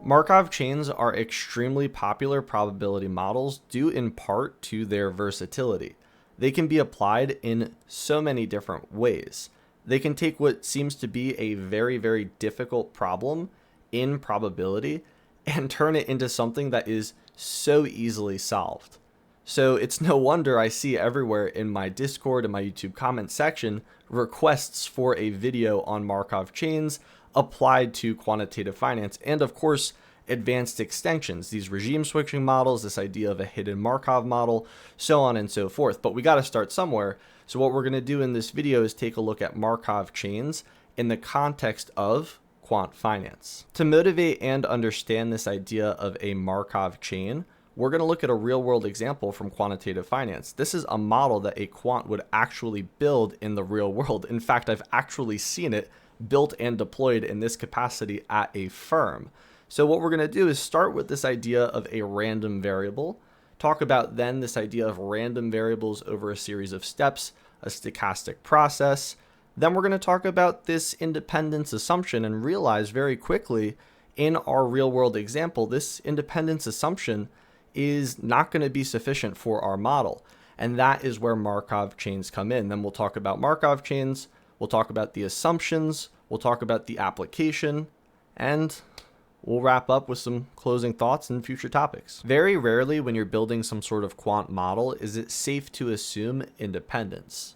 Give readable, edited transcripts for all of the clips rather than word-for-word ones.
Markov chains are extremely popular probability models due in part to their versatility. They can be applied in so many different ways. They can take what seems to be a very, very difficult problem in probability and turn it into something that is so easily solved. So it's no wonder I see everywhere in my Discord and my YouTube comment section requests for a video on Markov chains applied to quantitative finance, and of course advanced extensions, these regime switching models, this idea of a hidden Markov model, so on and so forth. But we got to start somewhere. So what we're going to do in this video is take a look at Markov chains in the context of quant finance. To motivate and understand this idea of a Markov chain, we're going to look at a real world example from quantitative finance. This is a model that a quant would actually build in the real world. In fact, I've actually seen it built and deployed in this capacity at a firm. So what we're going to do is start with this idea of a random variable, talk about then this idea of random variables over a series of steps, a stochastic process. Then we're going to talk about this independence assumption and realize very quickly in our real world example, this independence assumption is not going to be sufficient for our model. And that is where Markov chains come in. Then we'll talk about Markov chains. We'll talk about the assumptions, we'll talk about the application, and we'll wrap up with some closing thoughts and future topics. Very rarely when you're building some sort of quant model is it safe to assume independence.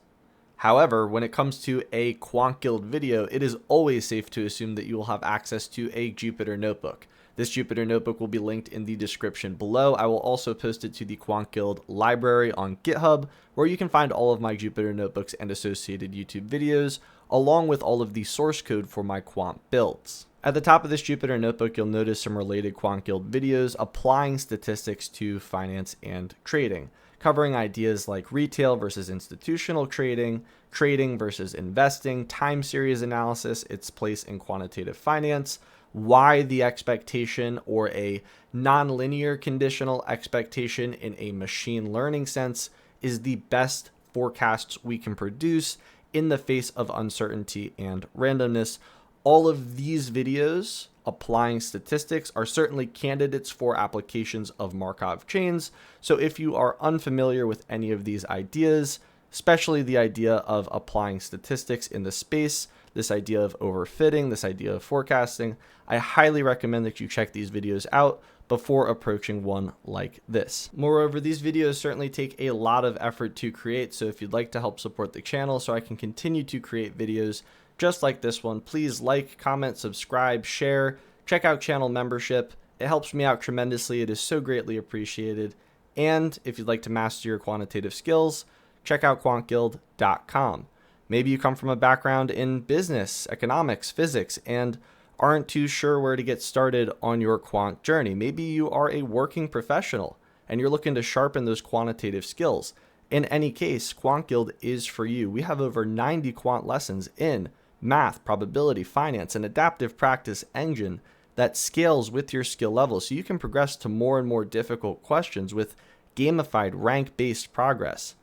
However, when it comes to a Quant Guild video, it is always safe to assume that you will have access to a Jupyter Notebook. This Jupyter Notebook will be linked in the description below. I will also post it to the Quant Guild library on GitHub, where you can find all of my Jupyter Notebooks and associated YouTube videos, along with all of the source code for my quant builds. At the top of this Jupyter Notebook, you'll notice some related Quant Guild videos applying statistics to finance and trading, covering ideas like retail versus institutional trading, trading versus investing, time series analysis, its place in quantitative finance, why the expectation or a nonlinear conditional expectation in a machine learning sense is the best forecasts we can produce in the face of uncertainty and randomness. All of these videos applying statistics are certainly candidates for applications of Markov chains. So if you are unfamiliar with any of these ideas, especially the idea of applying statistics in the space, this idea of overfitting, this idea of forecasting, I highly recommend that you check these videos out before approaching one like this. Moreover, these videos certainly take a lot of effort to create, so if you'd like to help support the channel so I can continue to create videos just like this one, please like, comment, subscribe, share, check out channel membership. It helps me out tremendously. It is so greatly appreciated. And if you'd like to master your quantitative skills, check out quantguild.com. Maybe you come from a background in business, economics, physics, and aren't too sure where to get started on your quant journey. Maybe you are a working professional and you're looking to sharpen those quantitative skills. In any case, Quant Guild is for you. We have over 90 quant lessons in math, probability, finance, and adaptive practice engine that scales with your skill level so you can progress to more and more difficult questions with gamified rank-based progress,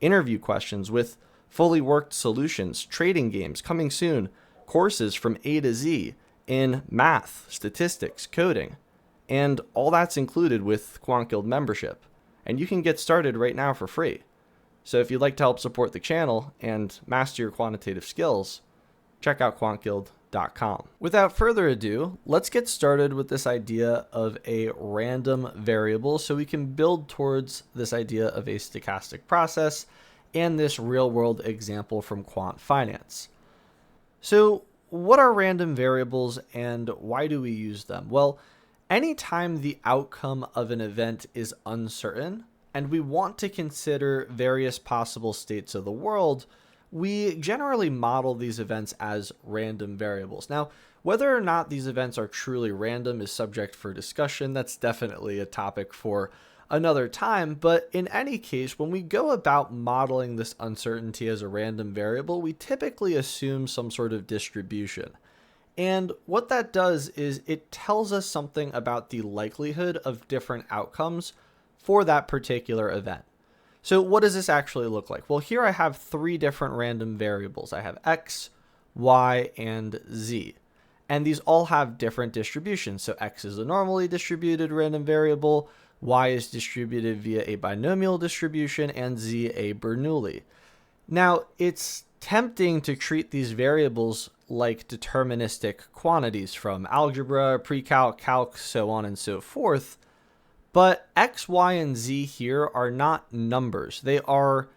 interview questions with fully worked solutions, trading games coming soon, courses from A to Z in math, statistics, coding, and all that's included with Quant Guild membership. And you can get started right now for free. So if you'd like to help support the channel and master your quantitative skills, check out quantguild.com. Without further ado, let's get started with this idea of a random variable so we can build towards this idea of a stochastic process and this real world example from quant finance. So what are random variables and why do we use them? Well, anytime the outcome of an event is uncertain and we want to consider various possible states of the world, we generally model these events as random variables. Now, whether or not these events are truly random is subject for discussion. That's definitely a topic for another time. But in any case, when we go about modeling this uncertainty as a random variable, we typically assume some sort of distribution. And what that does is it tells us something about the likelihood of different outcomes for that particular event. So what does this actually look like? Well, here I have three different random variables. I have X, Y, and Z. And these all have different distributions. So x is a normally distributed random variable, y is distributed via a binomial distribution, and z a Bernoulli. Now, it's tempting to treat these variables like deterministic quantities from algebra, pre-calc, calc, so on and so forth. But x, y, and z here are not numbers. They are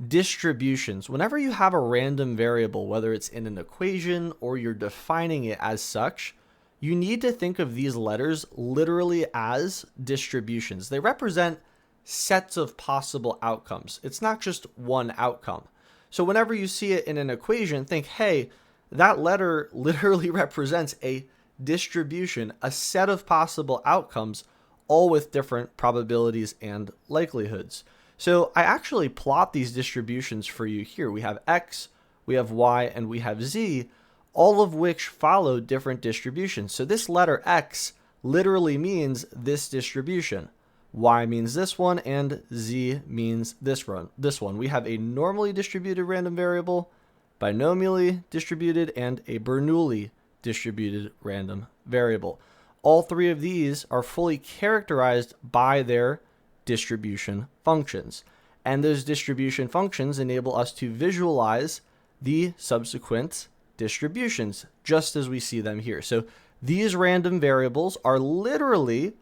distributions. Whenever you have a random variable, whether it's in an equation or you're defining it as such, you need to think of these letters literally as distributions. They represent sets of possible outcomes. It's not just one outcome. So whenever you see it in an equation, think, hey, that letter literally represents a distribution, a set of possible outcomes, all with different probabilities and likelihoods. So I actually plot these distributions for you here. We have x, we have y, and we have z, all of which follow different distributions. So this letter x literally means this distribution. Y means this one, and z means this one. We have a normally distributed random variable, binomially distributed, and a Bernoulli distributed random variable. All three of these are fully characterized by their distribution functions. And those distribution functions enable us to visualize the subsequent distributions, just as we see them here. So these random variables are literally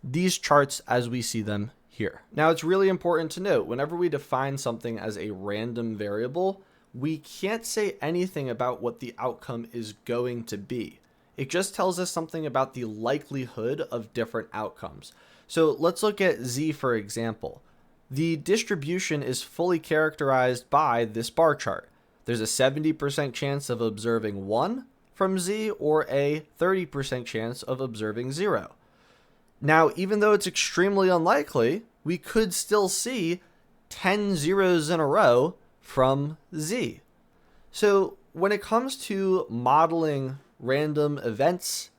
these charts as we see them here. Now, it's really important to note, whenever we define something as a random variable, we can't say anything about what the outcome is going to be. It just tells us something about the likelihood of different outcomes. So let's look at z, for example. The distribution is fully characterized by this bar chart. There's a 70% chance of observing 1 from z, or a 30% chance of observing 0. Now, even though it's extremely unlikely, we could still see 10 zeros in a row from z. So when it comes to modeling random events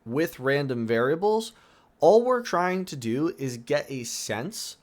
with random variables, all we're trying to do is get a sense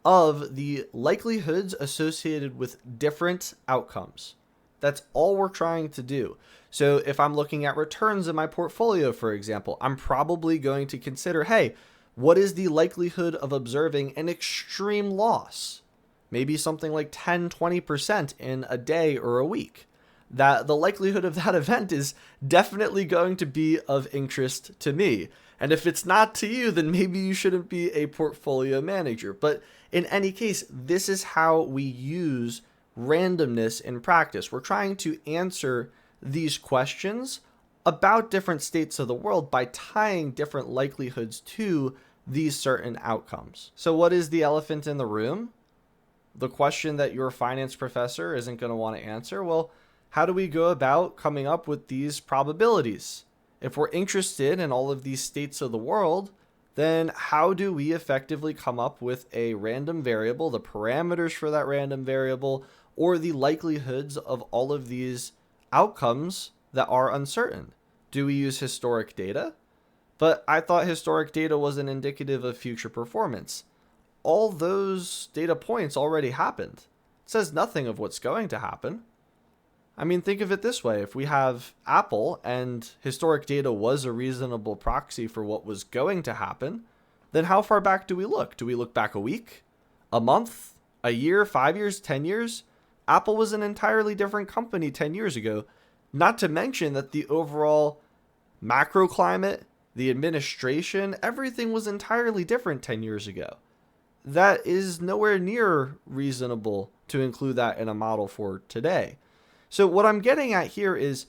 of the likelihoods associated with different outcomes. That's all we're trying to do. So if I'm looking at returns in my portfolio, for example, I'm probably going to consider, hey, what is the likelihood of observing an extreme loss? Maybe something like 10, 20% in a day or a week. That the likelihood of that event is definitely going to be of interest to me. And if it's not to you, then maybe you shouldn't be a portfolio manager. But in any case, this is how we use randomness in practice. We're trying to answer these questions about different states of the world by tying different likelihoods to these certain outcomes. So what is the elephant in the room? The question that your finance professor isn't going to want to answer. Well, how do we go about coming up with these probabilities? If we're interested in all of these states of the world, then how do we effectively come up with a random variable, the parameters for that random variable, or the likelihoods of all of these outcomes that are uncertain? Do we use historic data? But I thought historic data wasn't indicative of future performance. All those data points already happened. It says nothing of what's going to happen. I mean, think of it this way. If we have Apple and historic data was a reasonable proxy for what was going to happen, then how far back do we look? Do we look back a week, a month, a year, 5 years, 10 years? Apple was an entirely different company 10 years ago, not to mention that the overall macro climate, the administration, everything was entirely different 10 years ago. That is nowhere near reasonable to include that in a model for today. So what I'm getting at here is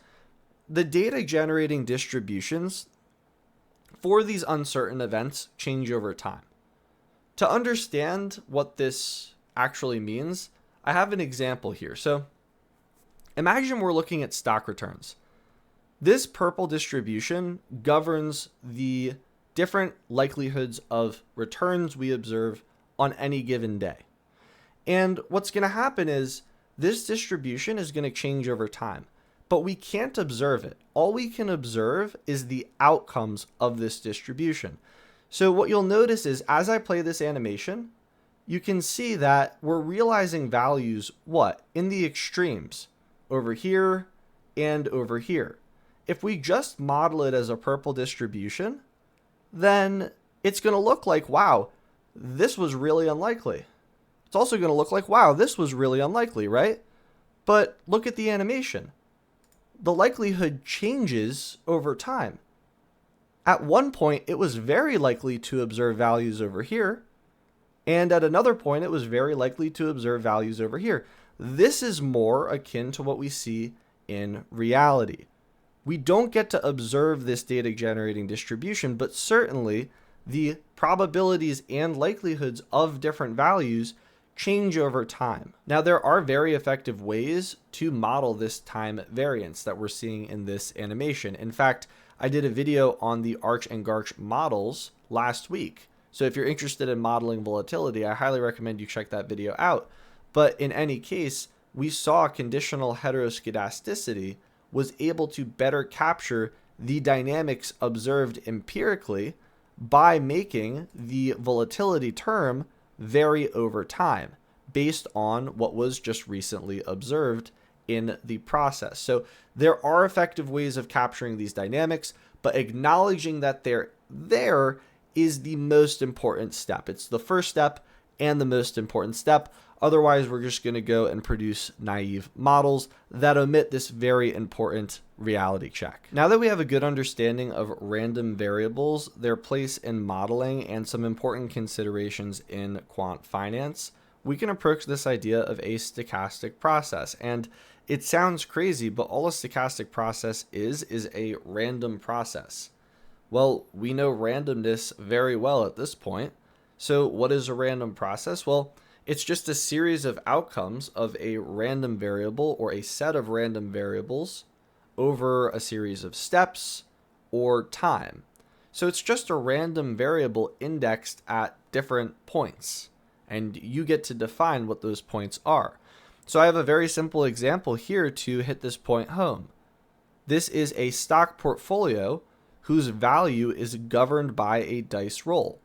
the data generating distributions for these uncertain events change over time. To understand what this actually means, I have an example here. So imagine we're looking at stock returns. This purple distribution governs the different likelihoods of returns we observe on any given day. And what's going to happen is this distribution is going to change over time, but we can't observe it. All we can observe is the outcomes of this distribution. So what you'll notice is as I play this animation, you can see that we're realizing values, in the extremes, over here and over here. if we just model it as a purple distribution, then it's going to look like, wow, this was really unlikely. It's also going to look like, wow, this was really unlikely, right? But look at the animation. The likelihood changes over time. At one point, it was very likely to observe values over here, and at another point, it was very likely to observe values over here. This is more akin to what we see in reality. We don't get to observe this data generating distribution, but certainly the probabilities and likelihoods of different values change over time. Now, there are very effective ways to model this time variance that we're seeing in this animation. In fact, I did a video on the Arch and Garch models last week. So if you're interested in modeling volatility, I highly recommend you check that video out. But in any case, we saw conditional heteroscedasticity was able to better capture the dynamics observed empirically by making the volatility term vary over time based on what was just recently observed in the process. So there are effective ways of capturing these dynamics, but acknowledging that they're there is the most important step. It's the first step and the most important step. Otherwise, we're just going to go and produce naive models that omit this very important reality check. Now that we have a good understanding of random variables, their place in modeling, and some important considerations in quant finance, we can approach this idea of a stochastic process. And it sounds crazy, but all a stochastic process is a random process. Well, we know randomness very well at this point. So what is a random process? Well, it's just a series of outcomes of a random variable or a set of random variables over a series of steps or time. So it's just a random variable indexed at different points, and you get to define what those points are. So I have a very simple example here to hit this point home. This is a stock portfolio whose value is governed by a dice roll.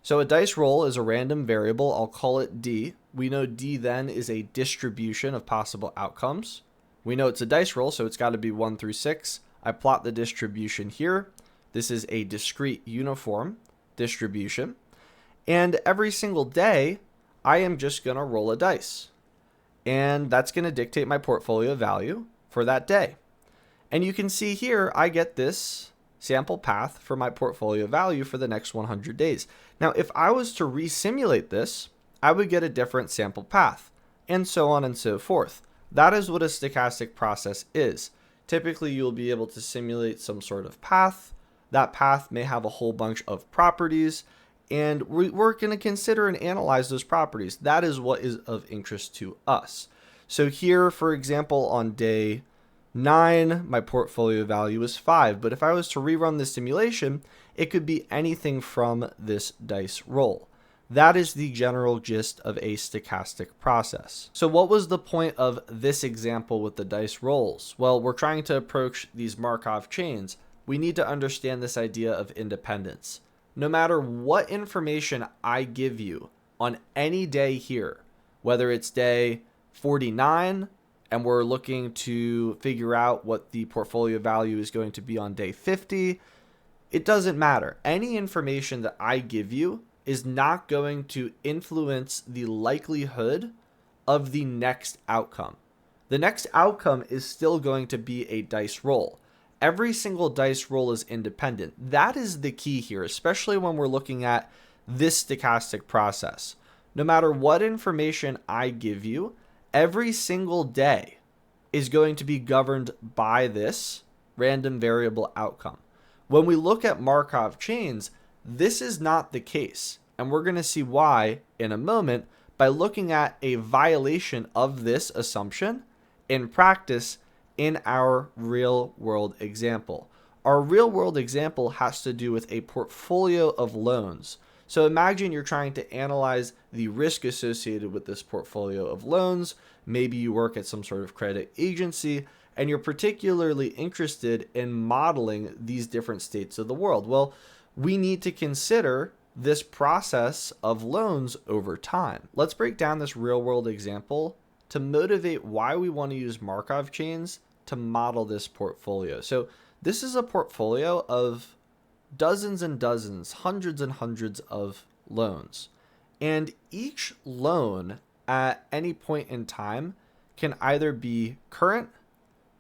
So a dice roll is a random variable. I'll call it D. We know D then is a distribution of possible outcomes. We know it's a dice roll, so it's got to be 1 through 6. I plot the distribution here. This is a discrete uniform distribution. And every single day, I am just going to roll a dice. And that's going to dictate my portfolio value for that day. And you can see here, I get this sample path for my portfolio value for the next 100 days. Now, if I was to resimulate this, I would get a different sample path, and so on and so forth. That is what a stochastic process is. Typically, you'll be able to simulate some sort of path. That path may have a whole bunch of properties, and we're going to consider and analyze those properties. That is what is of interest to us. So here, for example, on day 9, my portfolio value is 5. But if I was to rerun the simulation, it could be anything from this dice roll. That is the general gist of a stochastic process. So what was the point of this example with the dice rolls? Well, we're trying to approach these Markov chains. We need to understand this idea of independence. No matter what information I give you on any day here, whether it's day 49, and we're looking to figure out what the portfolio value is going to be on day 50, it doesn't matter. Any information that I give you is not going to influence the likelihood of the next outcome. The next outcome is still going to be a dice roll. Every single dice roll is independent. That is the key here, especially when we're looking at this stochastic process. No matter what information I give you, every single day is going to be governed by this random variable outcome. When we look at Markov chains, this is not the case, and we're going to see why in a moment by looking at a violation of this assumption in practice in our real-world example. Our real-world example has to do with a portfolio of loans. So imagine you're trying to analyze the risk associated with this portfolio of loans. Maybe you work at some sort of credit agency, and you're particularly interested in modeling these different states of the world. Well, we need to consider this process of loans over time. Let's break down this real-world example to motivate why we want to use Markov chains to model this portfolio. So this is a portfolio of dozens and dozens, hundreds and hundreds of loans. And each loan at any point in time can either be current,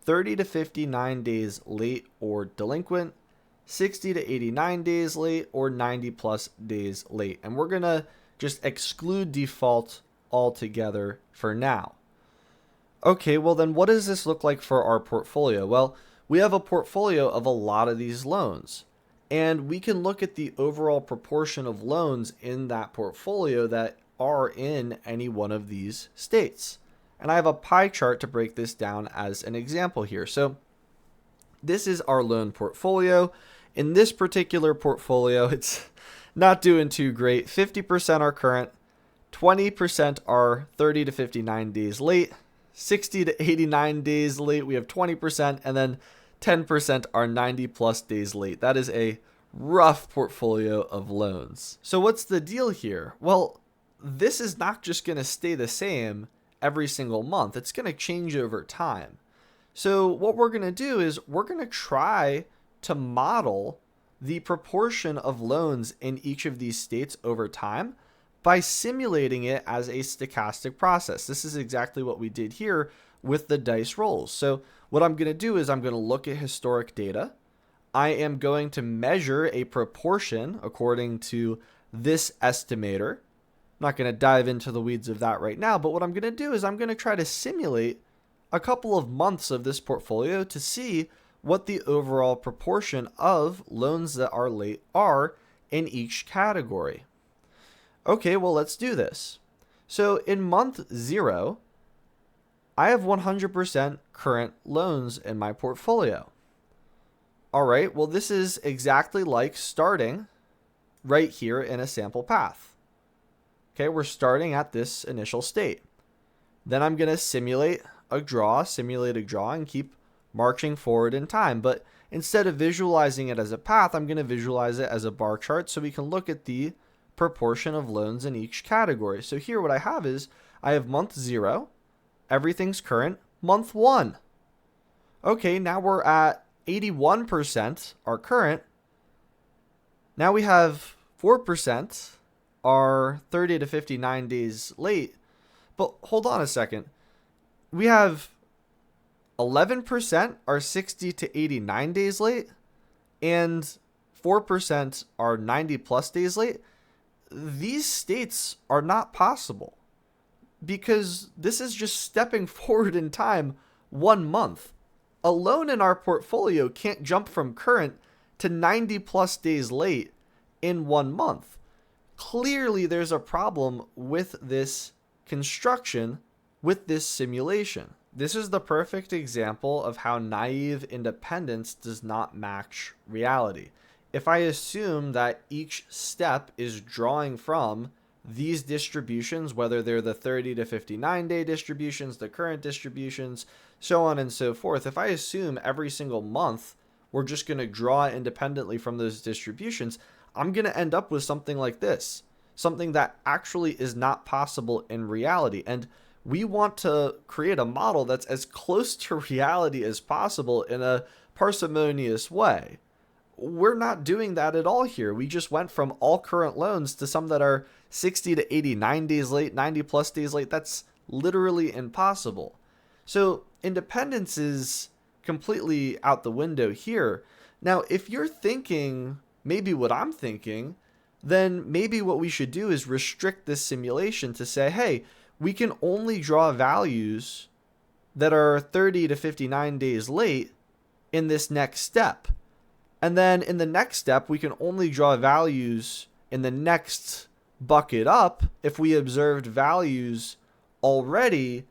30 to 59 days late or delinquent, 60 to 89 days late, or 90 plus days late. And we're going to just exclude default altogether for now. Okay, well then what does this look like for our portfolio? Well, we have a portfolio of a lot of these loans. And we can look at the overall proportion of loans in that portfolio that are in any one of these states. And I have a pie chart to break this down as an example here. So this is our loan portfolio. In this particular portfolio, it's not doing too great. 50% are current, 20% are 30 to 59 days late, 60 to 89 days late, we have 20%, and then 10% are 90 plus days late. That is a rough portfolio of loans. So what's the deal here? Well, this is not just going to stay the same every single month. It's going to change over time. So what we're going to do is we're going to try to model the proportion of loans in each of these states over time by simulating it as a stochastic process. This is exactly what we did here with the dice rolls. So what I'm going to do is I'm going to look at historic data. I am going to measure a proportion according to this estimator. I'm not going to dive into the weeds of that right now, but what I'm going to do is I'm going to try to simulate a couple of months of this portfolio to see what the overall proportion of loans that are late are in each category. Okay, well, let's do this. So in month 0, I have 100% current loans in my portfolio. All right, well, this is exactly like starting right here in a sample path. Okay, we're starting at this initial state. Then I'm going to simulate a draw, and keep marching forward in time. But instead of visualizing it as a path, I'm going to visualize it as a bar chart so we can look at the proportion of loans in each category. So here what I have is I have month 0, everything's current, month 1. Okay, now we're at 81% are current. Now we have 4% are 30 to 59 days late. But hold on a second. We have 11% are 60 to 89 days late, and 4% are 90 plus days late. These states are not possible because this is just stepping forward in time 1 month. A loan in our portfolio can't jump from current to 90 plus days late in 1 month. Clearly, there's a problem with this construction, with this simulation. This is the perfect example of how naive independence does not match reality. If I assume that each step is drawing from these distributions, whether they're the 30 to 59 day distributions, the current distributions, so on and so forth, if I assume every single month we're just going to draw independently from those distributions, I'm going to end up with something like this, something that actually is not possible in reality. And we want to create a model that's as close to reality as possible in a parsimonious way. We're not doing that at all here. We just went from all current loans to some that are 60 to 89 days late, 90 plus days late. That's literally impossible. So independence is completely out the window here. Now, if you're thinking maybe what I'm thinking, then maybe what we should do is restrict this simulation to say, hey, we can only draw values that are 30 to 59 days late in this next step. And then in the next step, we can only draw values in the next bucket up if we observed values already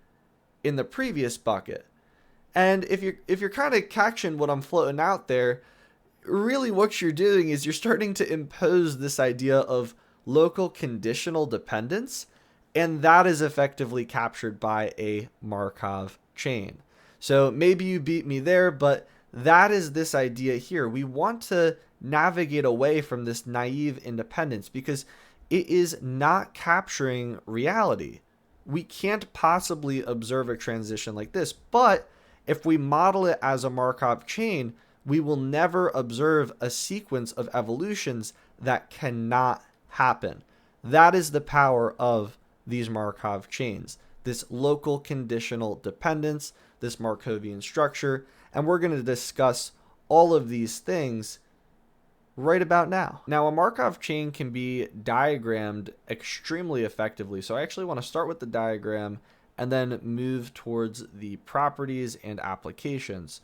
in the previous bucket. And if you're kind of catching what I'm floating out there, really what you're doing is you're starting to impose this idea of local conditional dependence, and that is effectively captured by a Markov chain. So maybe you beat me there, but that is this idea here. We want to navigate away from this naive independence because it is not capturing reality. We can't possibly observe a transition like this, but if we model it as a Markov chain, we will never observe a sequence of evolutions that cannot happen. That is the power of these Markov chains, this local conditional dependence, this Markovian structure, and we're going to discuss all of these things right about now. Now, a Markov chain can be diagrammed extremely effectively, so I actually want to start with the diagram and then move towards the properties and applications.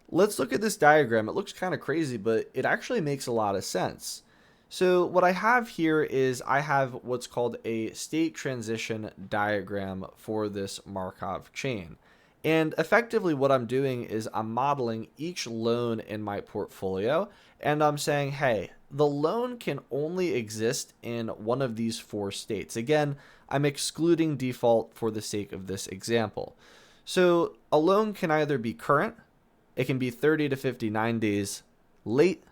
Let's look at this diagram. It looks kind of crazy, but it actually makes a lot of sense. So what I have here is I have what's called a state transition diagram for this Markov chain. And effectively what I'm doing is I'm modeling each loan in my portfolio, and I'm saying, hey, the loan can only exist in one of these four states. Again, I'm excluding default for the sake of this example. So a loan can either be current, it can be 30 to 59 days late,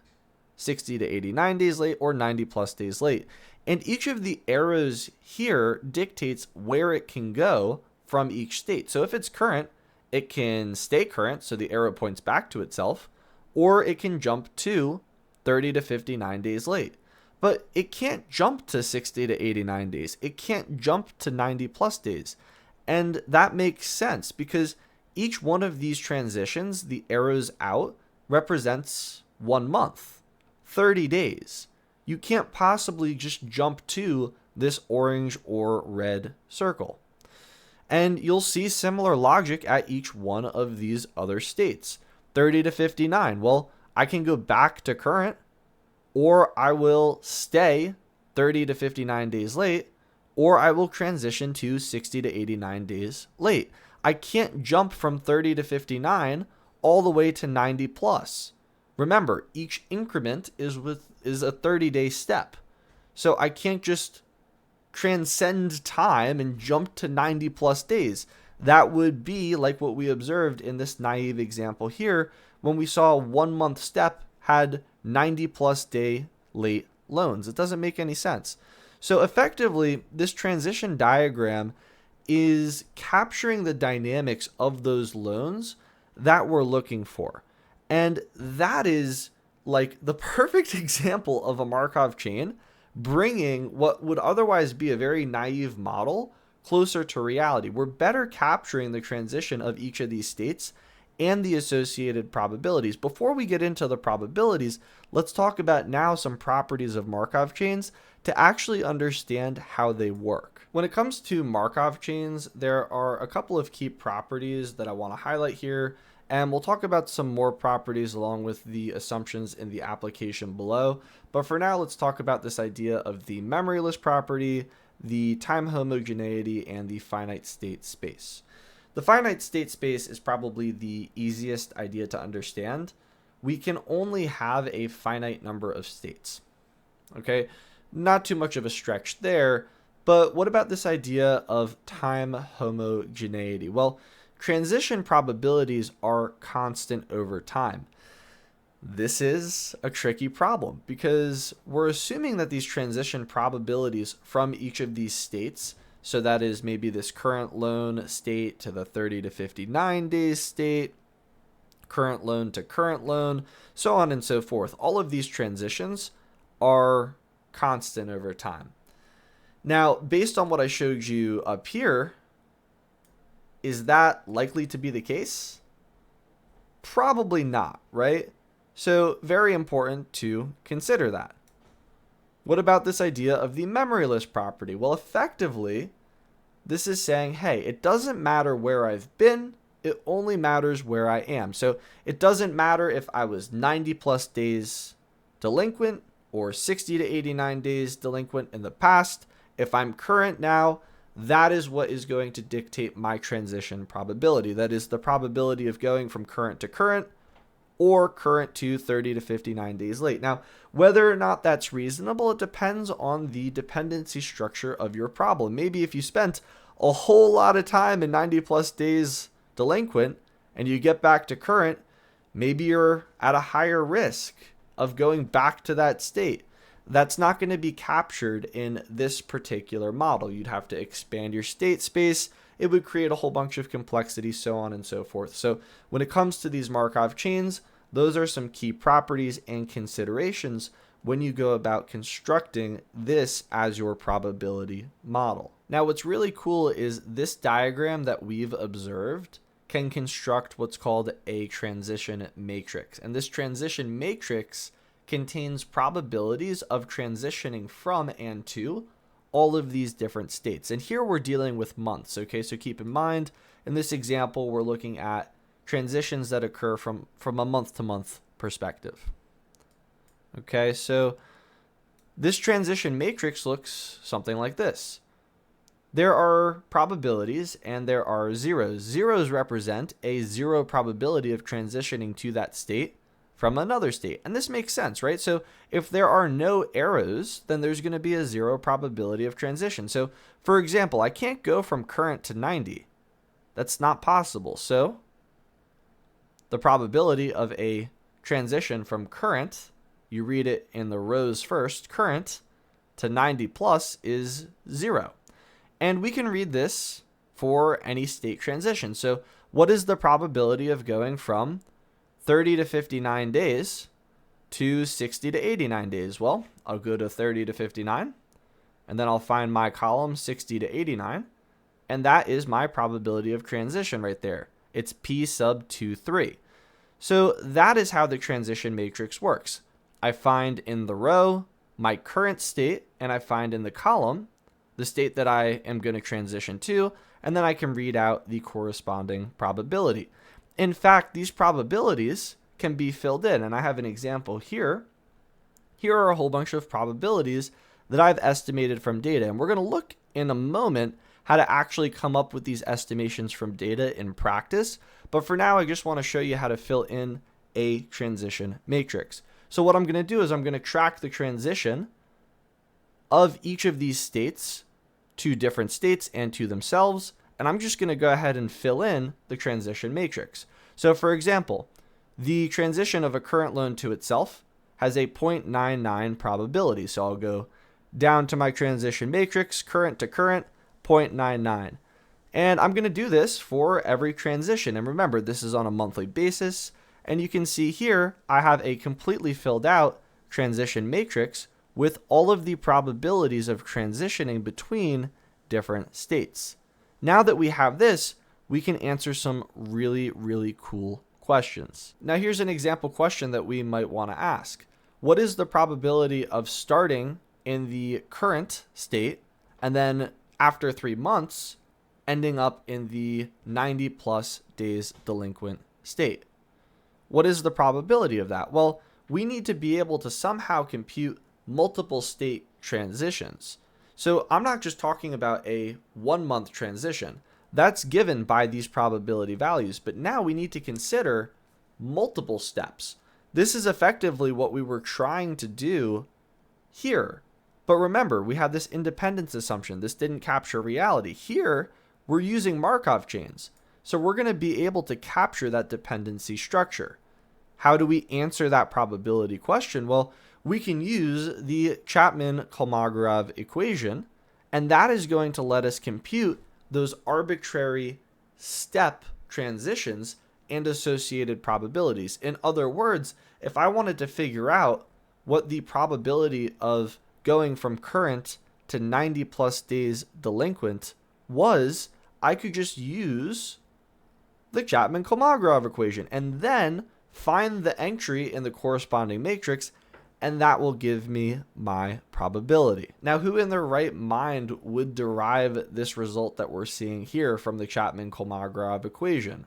60 to 89 days late, or 90 plus days late. And each of the arrows here dictates where it can go from each state. So if it's current, it can stay current, so the arrow points back to itself, or it can jump to 30 to 59 days late. But it can't jump to 60 to 89 days. It can't jump to 90 plus days. And that makes sense because each one of these transitions, the arrows out, represents 1 month, 30 days. You can't possibly just jump to this orange or red circle. And you'll see similar logic at each one of these other states. 30 to 59, well, I can go back to current, or I will stay 30 to 59 days late, or I will transition to 60 to 89 days late. I can't jump from 30 to 59 all the way to 90 plus. Remember, each increment is a 30-day step. So I can't just transcend time and jump to 90 plus days. That would be like what we observed in this naive example here when we saw a 1 month step had 90 plus day late loans. It doesn't make any sense. So effectively, this transition diagram is capturing the dynamics of those loans that we're looking for. And that is like the perfect example of a Markov chain bringing what would otherwise be a very naive model closer to reality. We're better capturing the transition of each of these states and the associated probabilities. Before we get into the probabilities, let's talk about now some properties of Markov chains to actually understand how they work. When it comes to Markov chains, there are a couple of key properties that I want to highlight here, and we'll talk about some more properties along with the assumptions in the application below. But for now, let's talk about this idea of the memoryless property, the time homogeneity, and the finite state space. The finite state space is probably the easiest idea to understand. We can only have a finite number of states. Okay, not too much of a stretch there, but what about this idea of time homogeneity? Well, transition probabilities are constant over time. This is a tricky problem because we're assuming that these transition probabilities from each of these states, so that is maybe this current loan state to the 30 to 59 days state, current loan to current loan, so on and so forth. All of these transitions are constant over time. Now, based on what I showed you up here, is that likely to be the case? Probably not, right? So very important to consider that. What about this idea of the memoryless property? Well, effectively, this is saying, hey, it doesn't matter where I've been, it only matters where I am. So it doesn't matter if I was 90 plus days delinquent or 60 to 89 days delinquent in the past. If I'm current now, that is what is going to dictate my transition probability. That is the probability of going from current to current or current to 30 to 59 days late. Now, whether or not that's reasonable, it depends on the dependency structure of your problem. Maybe if you spent a whole lot of time in 90 plus days delinquent and you get back to current, maybe you're at a higher risk of going back to that state. That's not going to be captured in this particular model. You'd have to expand your state space. It would create a whole bunch of complexity, so on and so forth. So when it comes to these Markov chains, those are some key properties and considerations when you go about constructing this as your probability model. Now, what's really cool is this diagram that we've observed can construct what's called a transition matrix. And this transition matrix contains probabilities of transitioning from and to all of these different states. And here we're dealing with months, okay? So keep in mind, in this example, we're looking at transitions that occur from a month-to-month perspective. Okay, so this transition matrix looks something like this. There are probabilities and there are zeros. Zeros represent a zero probability of transitioning to that state from another state. And this makes sense, right? So if there are no arrows, then there's going to be a zero probability of transition. So for example, I can't go from current to 90. That's not possible. So the probability of a transition from current, you read it in the rows first, current to 90 plus is 0. And we can read this for any state transition. So what is the probability of going from 30 to 59 days to 60 to 89 days? Well, I'll go to 30 to 59, and then I'll find my column 60 to 89, and that is my probability of transition right there. It's P sub 23. So that is how the transition matrix works. I find in the row my current state, and I find in the column the state that I am going to transition to, and then I can read out the corresponding probability. In fact, these probabilities can be filled in, and I have an example here. Here are a whole bunch of probabilities that I've estimated from data, and we're going to look in a moment how to actually come up with these estimations from data in practice. But for now, I just want to show you how to fill in a transition matrix. So what I'm going to do is I'm going to track the transition of each of these states to different states and to themselves, and I'm just going to go ahead and fill in the transition matrix. So for example, the transition of a current loan to itself has a 0.99 probability. So I'll go down to my transition matrix, current to current, 0.99. And I'm going to do this for every transition. And remember, this is on a monthly basis. And you can see here, I have a completely filled out transition matrix with all of the probabilities of transitioning between different states. Now that we have this, we can answer some really, really cool questions. Now here's an example question that we might want to ask. What is the probability of starting in the current state and then after 3 months ending up in the 90 plus days delinquent state? What is the probability of that? Well, we need to be able to somehow compute multiple state transitions. So I'm not just talking about a 1 month transition. That's given by these probability values, but now we need to consider multiple steps. This is effectively what we were trying to do here. But remember, we had this independence assumption. This didn't capture reality. Here, we're using Markov chains. So we're going to be able to capture that dependency structure. How do we answer that probability question? Well, we can use the Chapman-Kolmogorov equation, and that is going to let us compute those arbitrary step transitions and associated probabilities. In other words, if I wanted to figure out what the probability of going from current to 90 plus days delinquent was, I could just use the Chapman-Kolmogorov equation and then find the entry in the corresponding matrix, and that will give me my probability. Now, who in their right mind would derive this result that we're seeing here from the Chapman-Kolmogorov equation?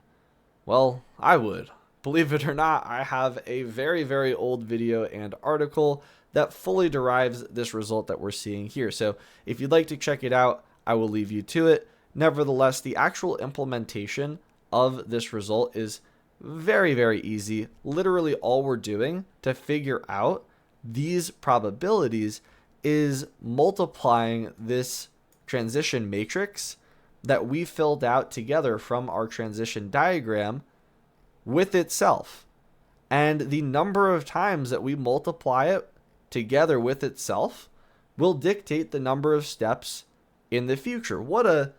Well, I would. Believe it or not, I have a very, very old video and article that fully derives this result that we're seeing here. So if you'd like to check it out, I will leave you to it. Nevertheless, the actual implementation of this result is very, very easy. Literally all we're doing to figure out these probabilities is multiplying this transition matrix that we filled out together from our transition diagram with itself. And the number of times that we multiply it together with itself will dictate the number of steps in the future. What a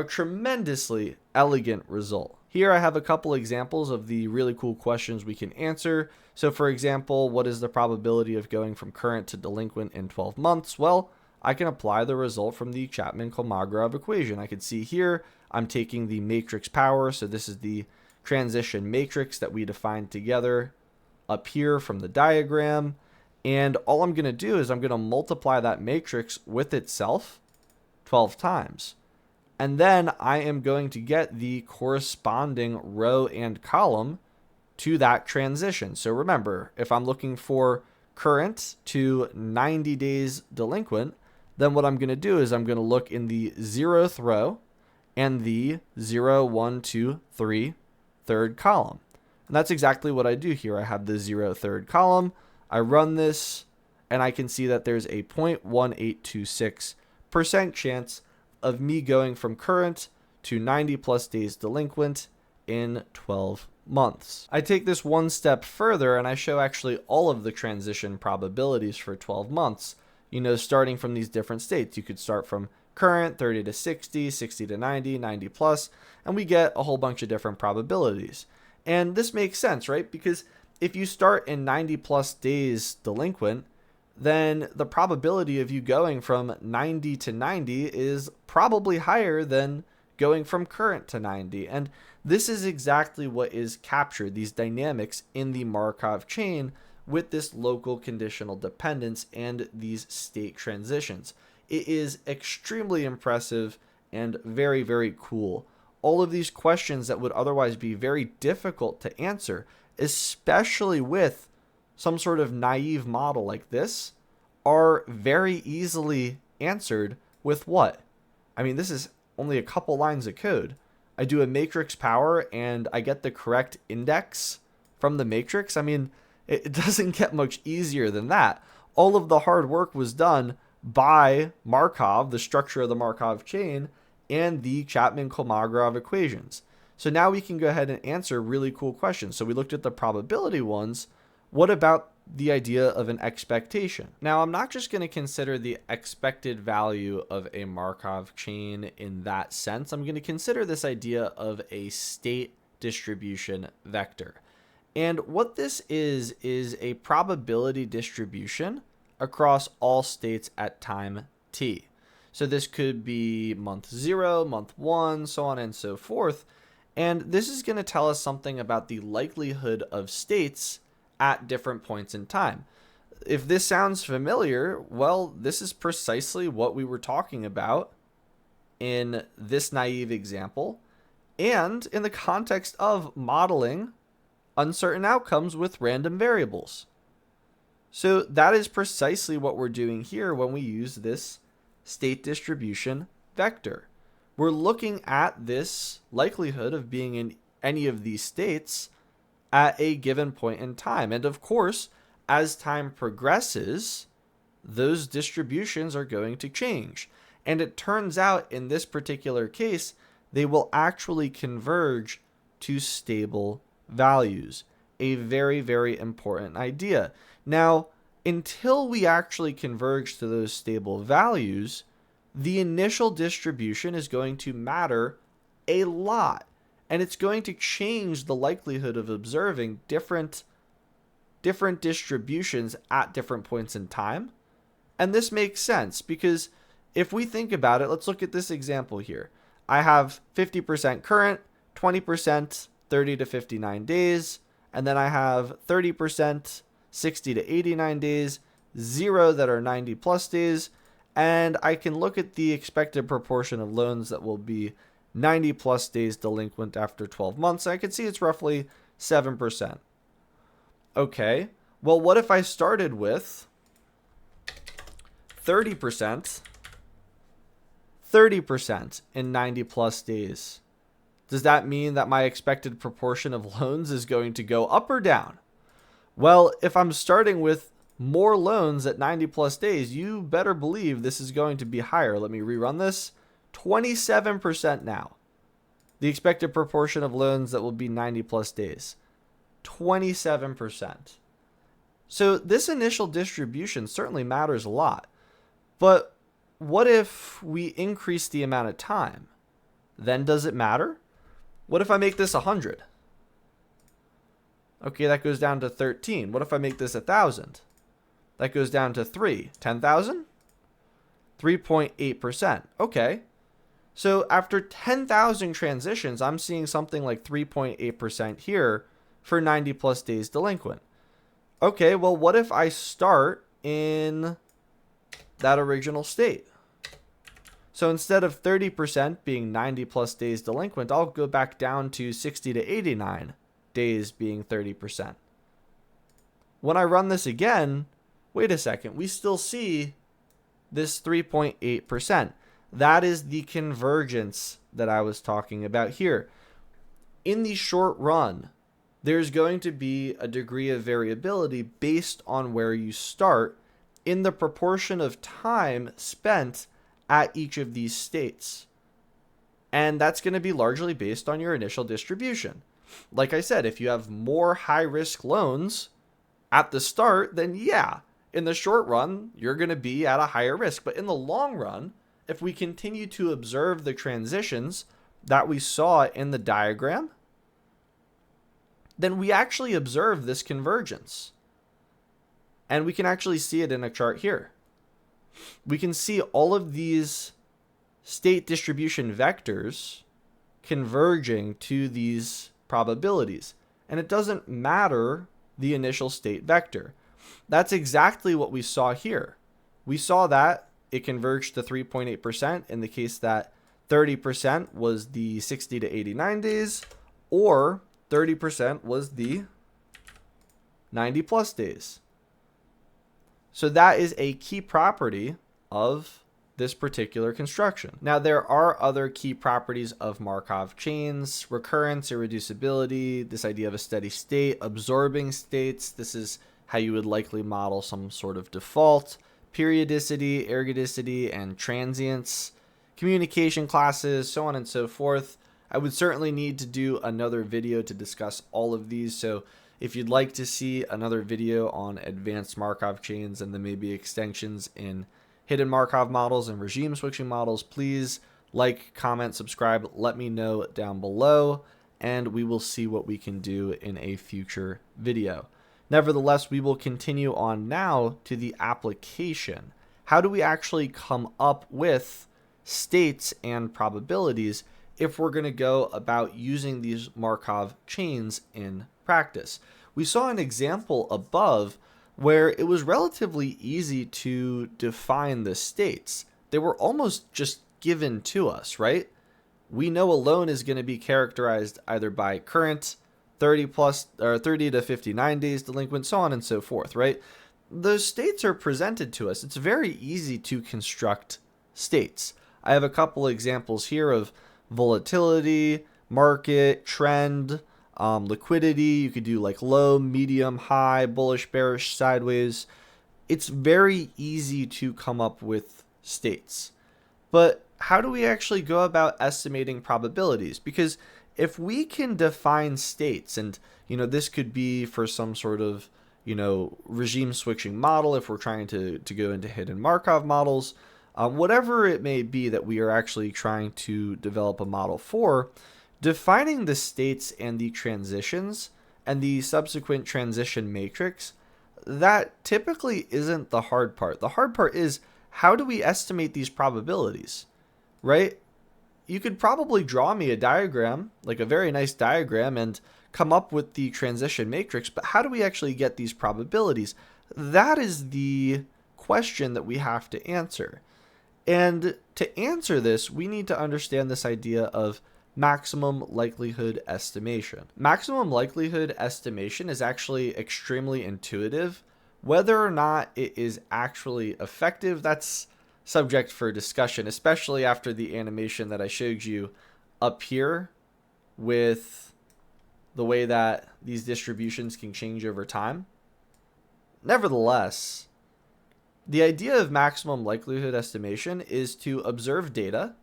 tremendously elegant result. Here I have a couple examples of the really cool questions we can answer. So for example, what is the probability of going from current to delinquent in 12 months? Well, I can apply the result from the Chapman-Kolmogorov equation. I can see here I'm taking the matrix power, so this is the transition matrix that we defined together up here from the diagram. And all I'm going to do is I'm going to multiply that matrix with itself 12 times. And then I am going to get the corresponding row and column to that transition. So remember, if I'm looking for current to 90 days delinquent, then what I'm going to do is I'm going to look in the 0th row and the 0, 1, 2, 3 third column. And that's exactly what I do here. I have the 0 third column. I run this and I can see that there's a 0.1826% chance of me going from current to 90 plus days delinquent in 12 months. I take this one step further and I show actually all of the transition probabilities for 12 months. Starting from these different states. You could start from current, 30 to 60, 60 to 90, 90 plus, and we get a whole bunch of different probabilities. And this makes sense, right? Because if you start in 90 plus days delinquent, then the probability of you going from 90 to 90 is probably higher than going from current to 90. And this is exactly what is captured, these dynamics in the Markov chain with this local conditional dependence and these state transitions. It is extremely impressive and very, very cool. All of these questions that would otherwise be very difficult to answer, especially with some sort of naive model like this, are very easily answered with what? I mean, this is only a couple lines of code. I do a matrix power and I get the correct index from the matrix. I mean, it doesn't get much easier than that. All of the hard work was done by Markov, the structure of the Markov chain, and the Chapman-Kolmogorov equations. So now we can go ahead and answer really cool questions. So we looked at the probability ones. What about the idea of an expectation? Now, I'm not just going to consider the expected value of a Markov chain in that sense. I'm going to consider this idea of a state distribution vector. And what this is a probability distribution across all states at time t. So this could be month 0, month 1, so on and so forth. And this is going to tell us something about the likelihood of states at different points in time. If this sounds familiar, well, this is precisely what we were talking about in this naive example and in the context of modeling uncertain outcomes with random variables. So that is precisely what we're doing here when we use this state distribution vector. We're looking at this likelihood of being in any of these states at a given point in time. And of course, as time progresses, those distributions are going to change. And it turns out in this particular case, they will actually converge to stable values. A very, very important idea. Now, until we actually converge to those stable values, the initial distribution is going to matter a lot. And it's going to change the likelihood of observing different distributions at different points in time. And this makes sense because if we think about it, let's look at this example here. I have 50% current, 20% 30 to 59 days, and then I have 30% 60 to 89 days, 0 that are 90 plus days, and I can look at the expected proportion of loans that will be 90 plus days delinquent after 12 months. I can see it's roughly 7%. Okay, well, what if I started with 30% in 90 plus days? Does that mean that my expected proportion of loans is going to go up or down? Well, if I'm starting with more loans at 90 plus days, you better believe this is going to be higher. Let me rerun this. 27% now. The expected proportion of loans that will be 90 plus days. 27%. So this initial distribution certainly matters a lot. But what if we increase the amount of time? Then does it matter? What if I make this 100? Okay, that goes down to 13. What if I make this 1,000? That goes down to 3. 10,000? 3.8%. Okay. So after 10,000 transitions, I'm seeing something like 3.8% here for 90 plus days delinquent. Okay, well, what if I start in that original state? So instead of 30% being 90 plus days delinquent, I'll go back down to 60 to 89 days being 30%. When I run this again, wait a second, we still see this 3.8%. That is the convergence that I was talking about here. In the short run, there's going to be a degree of variability based on where you start in the proportion of time spent at each of these states. And that's going to be largely based on your initial distribution. Like I said, if you have more high-risk loans at the start, then yeah, in the short run, you're going to be at a higher risk. But in the long run, if we continue to observe the transitions that we saw in the diagram, then we actually observe this convergence. And we can actually see it in a chart here. We can see all of these state distribution vectors converging to these probabilities. And it doesn't matter the initial state vector. That's exactly what we saw here. We saw that it converged to 3.8% in the case that 30% was the 60 to 89 days, or 30% was the 90 plus days. So that is a key property of this particular construction. Now, there are other key properties of Markov chains: recurrence, irreducibility, this idea of a steady state, absorbing states. This is how you would likely model some sort of default, periodicity, ergodicity, and transience, communication classes, so on and so forth. I would certainly need to do another video to discuss all of these. So if you'd like to see another video on advanced Markov chains and then maybe extensions in hidden Markov models and regime switching models, please like, comment, subscribe, let me know down below, and we will see what we can do in a future video. Nevertheless, we will continue on now to the application. How do we actually come up with states and probabilities if we're going to go about using these Markov chains in practice? We saw an example above where it was relatively easy to define the states. They were almost just given to us, right? We know a loan is going to be characterized either by current, 30 to 59 days delinquent, so on and so forth, right? Those states are presented to us. It's very easy to construct states. I have a couple examples here of volatility, market, trend, liquidity. You could do like low, medium, high, bullish, bearish, sideways. It's very easy to come up with states. But how do we actually go about estimating probabilities? Because if we can define states, and this could be for some sort of regime switching model, if we're trying to go into hidden Markov models, whatever it may be that we are actually trying to develop a model for, defining the states and the transitions and the subsequent transition matrix, that typically isn't the hard part. The hard part is, how do we estimate these probabilities, right? You could probably draw me a diagram, like a very nice diagram, and come up with the transition matrix, but how do we actually get these probabilities? That is the question that we have to answer. And to answer this, we need to understand this idea of maximum likelihood estimation. Maximum likelihood estimation is actually extremely intuitive. Whether or not it is actually effective, that's subject for discussion, especially after the animation that I showed you up here with the way that these distributions can change over time. Nevertheless, the idea of maximum likelihood estimation is to observe data.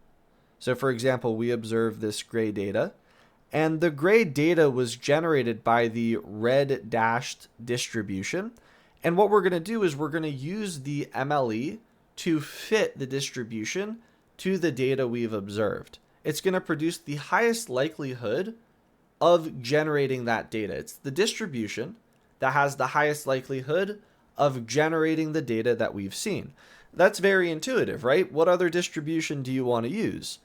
So for example, we observe this gray data, and the gray data was generated by the red dashed distribution. And what we're going to do is we're going to use the MLE to fit the distribution to the data we've observed. it's going to produce the highest likelihood of generating that data. It's the distribution that has the highest likelihood of generating the data that we've seen. That's very intuitive, right? What other distribution do you want to use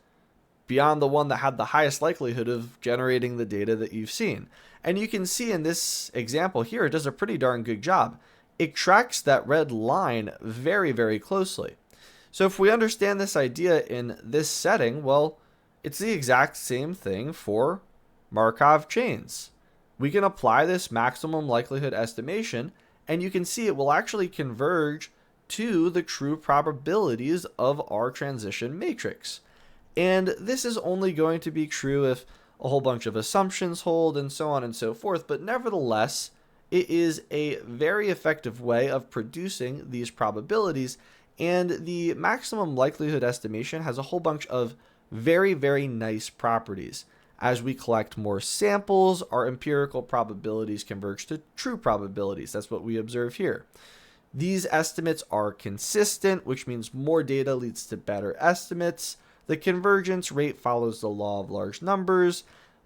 beyond the one that had the highest likelihood of generating the data that you've seen? And you can see in this example here, it does a pretty darn good job. It tracks that red line very, very closely. So if we understand this idea in this setting, well, it's the exact same thing for Markov chains. We can apply this maximum likelihood estimation, and you can see it will actually converge to the true probabilities of our transition matrix. And this is only going to be true if a whole bunch of assumptions hold and so on and so forth, but nevertheless, it is a very effective way of producing these probabilities, and the maximum likelihood estimation has a whole bunch of very, very nice properties. As we collect more samples, our empirical probabilities converge to true probabilities. That's what we observe here. These estimates are consistent, which means more data leads to better estimates. The convergence rate follows the law of large numbers,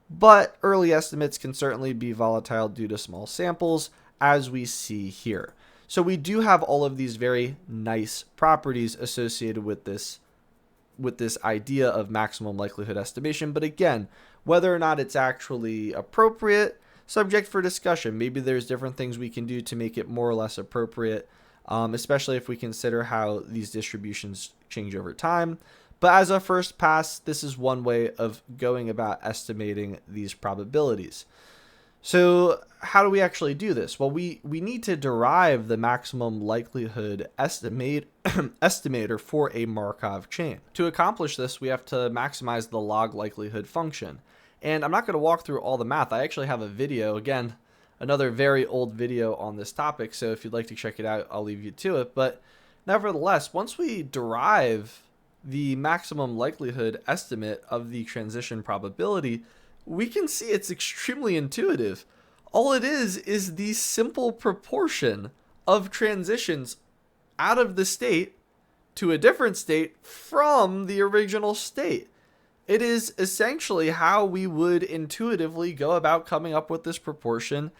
but early estimates can certainly be volatile due to small samples, as we see here. So we do have all of these very nice properties associated with this idea of maximum likelihood estimation. But again, whether or not it's actually appropriate, subject for discussion. Maybe there's different things we can do to make it more or less appropriate, especially if we consider how these distributions change over time. But as a first pass, this is one way of going about estimating these probabilities. So how do we actually do this? Well, we need to derive the maximum likelihood estimator for a Markov chain. To accomplish this, we have to maximize the log likelihood function. And I'm not going to walk through all the math. I actually have a video, again, another very old video on this topic. So if you'd like to check it out, I'll leave you to it. But nevertheless, once we derive the maximum likelihood estimate of the transition probability, we can see it's extremely intuitive. All it is the simple proportion of transitions out of the state to a different state from the original state. It is essentially how we would intuitively go about coming up with this proportion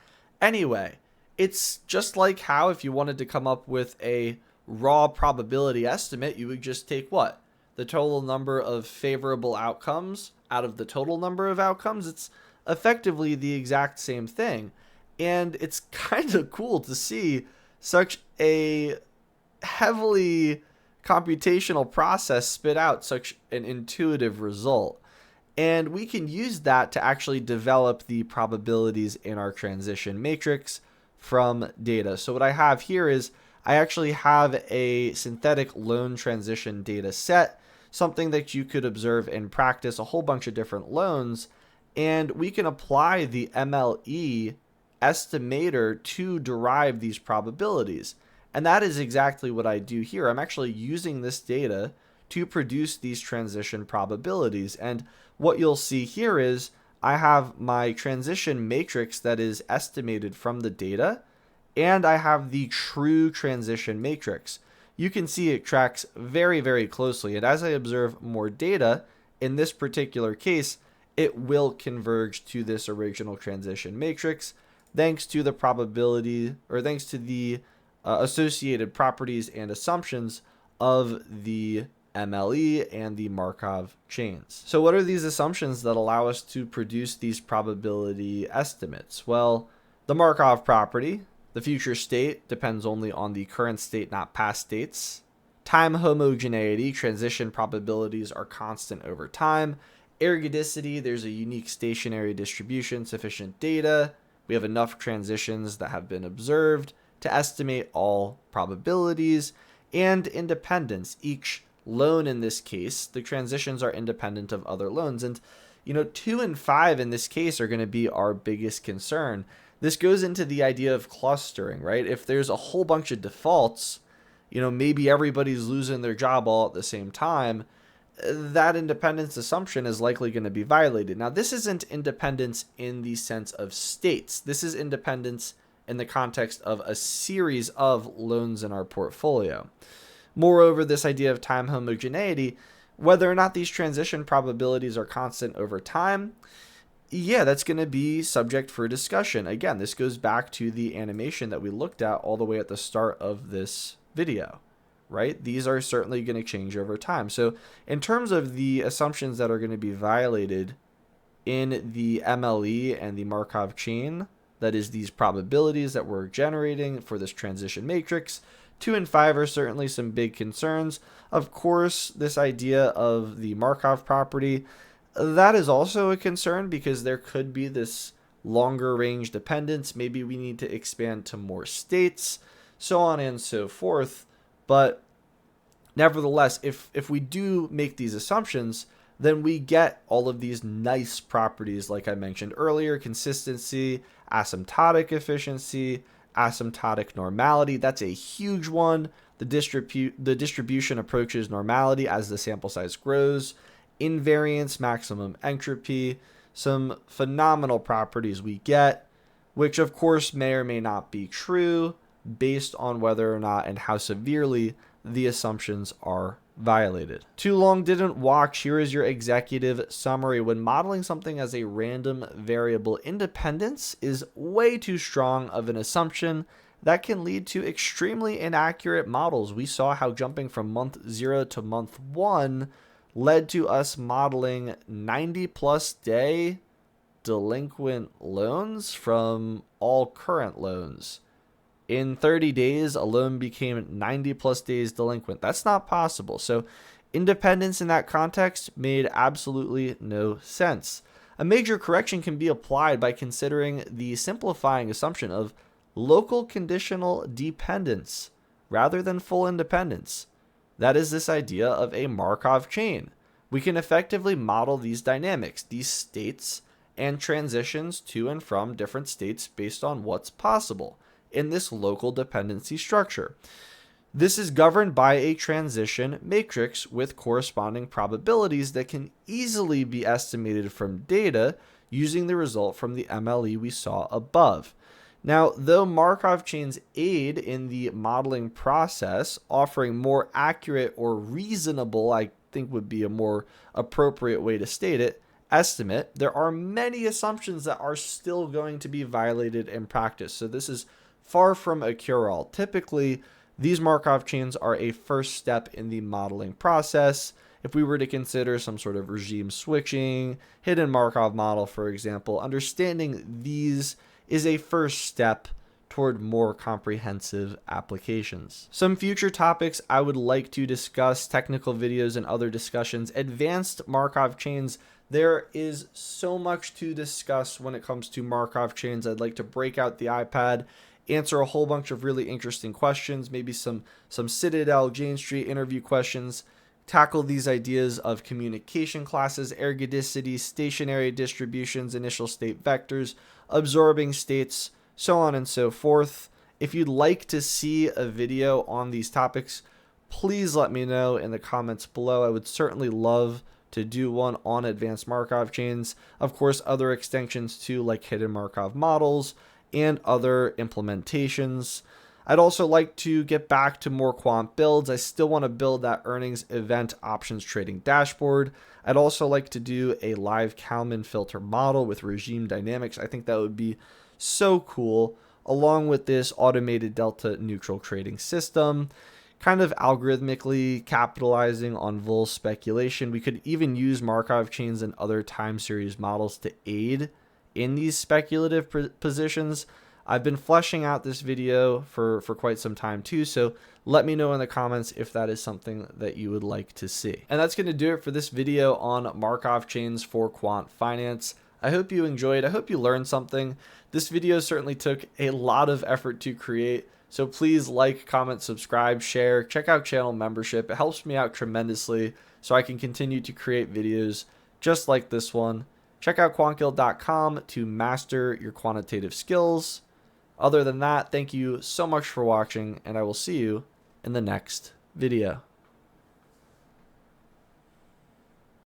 anyway. It's just like how if you wanted to come up with a raw probability estimate, you would just take what? The total number of favorable outcomes out of the total number of outcomes. It's effectively the exact same thing. And it's kind of cool to see such a heavily computational process spit out such an intuitive result. And we can use that to actually develop the probabilities in our transition matrix from data. So what I have here is I actually have a synthetic lone transition data set, something that you could observe in practice, a whole bunch of different loans, and we can apply the MLE estimator to derive these probabilities. And that is exactly what I do here. I'm actually using this data to produce these transition probabilities. And what you'll see here is I have my transition matrix that is estimated from the data, and I have the true transition matrix. You can see it tracks very, very closely. And as I observe more data, in this particular case, it will converge to this original transition matrix, thanks to the probability, or thanks to the associated properties and assumptions of the MLE and the Markov chains. So what are these assumptions that allow us to produce these probability estimates? Well, the Markov property, the future state, depends only on the current state, not past states. Time homogeneity, transition probabilities are constant over time. Ergodicity, there's a unique stationary distribution, sufficient data. We have enough transitions that have been observed to estimate all probabilities. And independence, each loan in this case, the transitions are independent of other loans. And, 2 and 5 in this case are going to be our biggest concern. This goes into the idea of clustering, right? If there's a whole bunch of defaults, maybe everybody's losing their job all at the same time, that independence assumption is likely going to be violated. Now, this isn't independence in the sense of states. This is independence in the context of a series of loans in our portfolio. Moreover, this idea of time homogeneity, Whether or not these transition probabilities are constant over time, yeah, that's going to be subject for discussion. Again, this goes back to the animation that we looked at all the way at the start of this video, right? These are certainly going to change over time. So in terms of the assumptions that are going to be violated in the MLE and the Markov chain, that is these probabilities that we're generating for this transition matrix, 2 and 5 are certainly some big concerns. Of course, this idea of the Markov property, that is also a concern because there could be this longer range dependence. Maybe we need to expand to more states, so on and so forth. But nevertheless, if we do make these assumptions, then we get all of these nice properties like I mentioned earlier: consistency, asymptotic efficiency, asymptotic normality. That's a huge one. The distribution approaches normality as the sample size grows. Invariance, maximum entropy, some phenomenal properties we get, which of course may or may not be true based on whether or not and how severely the assumptions are violated. Too long didn't watch. Here is your executive summary. When modeling something as a random variable, independence is way too strong of an assumption that can lead to extremely inaccurate models. We saw how jumping from month 0 to month 1 led to us modeling 90+ day delinquent loans from all current loans. In 30 days, a loan became 90+ days delinquent. That's not possible. So independence in that context made absolutely no sense. A major correction can be applied by considering the simplifying assumption of local conditional dependence rather than full independence. That is this idea of a Markov chain. We can effectively model these dynamics, these states, and transitions to and from different states based on what's possible in this local dependency structure. This is governed by a transition matrix with corresponding probabilities that can easily be estimated from data using the result from the MLE we saw above. Now, though Markov chains aid in the modeling process, offering more accurate or reasonable, I think would be a more appropriate way to state it, estimate, there are many assumptions that are still going to be violated in practice. So this is far from a cure-all. Typically, these Markov chains are a first step in the modeling process. If we were to consider some sort of regime switching, hidden Markov model, for example, understanding these is a first step toward more comprehensive applications. Some future topics I would like to discuss, technical videos and other discussions, advanced Markov chains. There is so much to discuss when it comes to Markov chains. I'd like to break out the iPad, answer a whole bunch of really interesting questions, maybe some Citadel, Jane Street interview questions, tackle these ideas of communication classes, ergodicity, stationary distributions, initial state vectors, absorbing states, so on and so forth. If you'd like to see a video on these topics, please let me know in the comments below. I would certainly love to do one on advanced Markov chains. Of course, other extensions too, like hidden Markov models and other implementations. I'd also like to get back to more quant builds. I still want to build that earnings event options trading dashboard. I'd also like to do a live Kalman filter model with regime dynamics. I think that would be so cool, along with this automated delta neutral trading system, kind of algorithmically capitalizing on Vol speculation. We could even use Markov chains and other time series models to aid in these speculative positions. I've been fleshing out this video for quite some time too, so let me know in the comments if that is something that you would like to see. And that's going to do it for this video on Markov chains for quant finance. I hope you enjoyed. I hope you learned something. This video certainly took a lot of effort to create, so please like, comment, subscribe, share, check out channel membership. It helps me out tremendously so I can continue to create videos just like this one. Check out quantguild.com to master your quantitative skills. Other than that, thank you so much for watching, and I will see you in the next video.